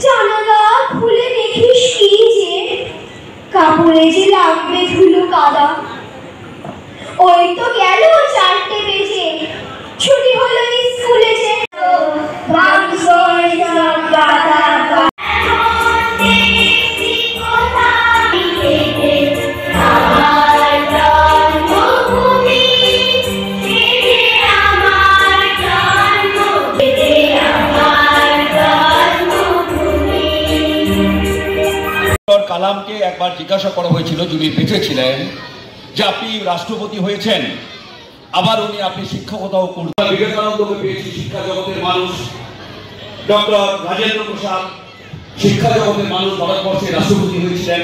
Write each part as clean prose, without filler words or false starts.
জানালা খুলে দেখিস কি যে কাপড়ে যে লাগবে ধুলো কাদা। ওই তো গেল 4টে বেজে, ছুটি হলো স্কুলে যে। কালামকে একবার জিজ্ঞাসা করা হয়েছিল, যিনি বেঁচে ছিলেন, যে আপনি রাষ্ট্রপতি হয়েছেন, আবার আপনি শিক্ষকতাও করবেন। বিবেকানন্দকে পেয়েছি শিক্ষা জগতের মানুষ, ডক্টর রাজেন্দ্র প্রসাদ শিক্ষা জগতের মানুষ, ভারতবর্ষের রাষ্ট্রপতি হয়েছিলেন।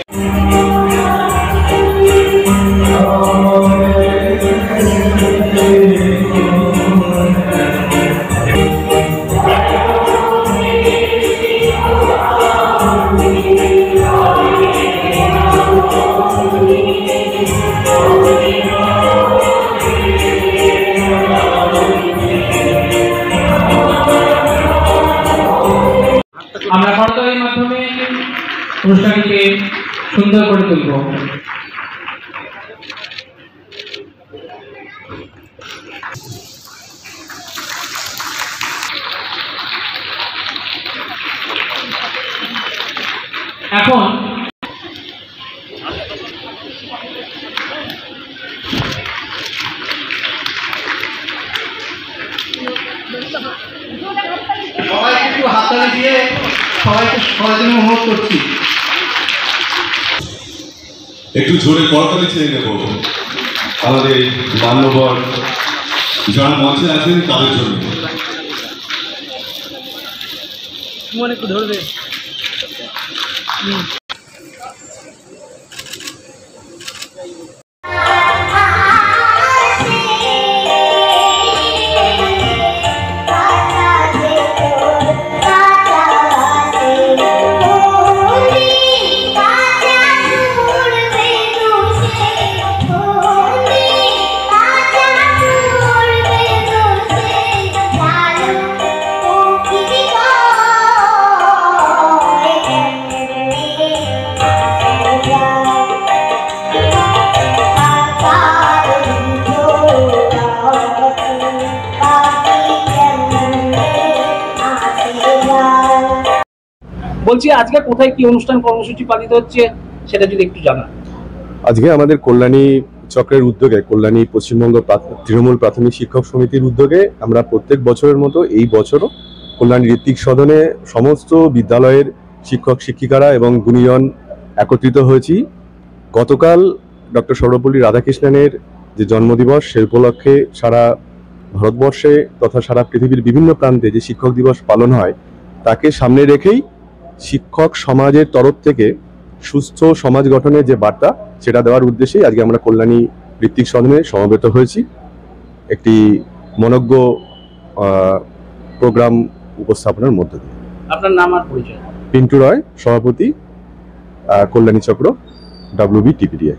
আমরা করতলের মাধ্যমে অনুষ্ঠানটিকে সুন্দর করে তুলব। এখন সবাই একটু হাততালি দিয়ে সবাইকে সরাসরি অনুরোধ করছি। একটু জোরে করতালি চেয়ে নেব আমাদের মান্যবর যারা মঞ্চে আছেন তাদের জন্য। একটু ধরবে। বলছি আজকে কোথায় কি অনুষ্ঠান কর্মসূচি পালিত হচ্ছে সেটা যদি একটু জানান। আজকে আমাদের কল্যাণী চক্রের উদ্যোগে, কল্যাণী পশ্চিমবঙ্গ তৃণমূল প্রাথমিক শিক্ষক সমিতির উদ্যোগে আমরা প্রত্যেক বছরের মতো এই বছরও কল্যাণী ঋত্বিক সদনে সমস্ত বিদ্যালয়ের শিক্ষক শিক্ষিকারা এবং গুণীজন একত্রিত হয়েছি। গতকাল ডক্টর সর্বপল্লী রাধাকৃষ্ণনের যে জন্মদিবস, সে উপলক্ষে সারা ভারতবর্ষে তথা সারা পৃথিবীর বিভিন্ন প্রান্তে যে শিক্ষক দিবস পালন হয়, তাকে সামনে রেখেই শিক্ষক সমাজের তরফ থেকে সুস্থ সমাজ গঠনের যে বার্তা, সেটা দেওয়ার উদ্দেশ্যেই আজকে আমরা কল্যাণী ঋত্বিক সদনে সমবেত হয়েছি। একটি মনোজ্ঞ প্রোগ্রাম উপস্থাপনার মধ্য দিয়ে। আপনার নাম আর পরিচয়? পিন্টু রয়, সভাপতি, কল্যাণী চক্র, WBTPDI।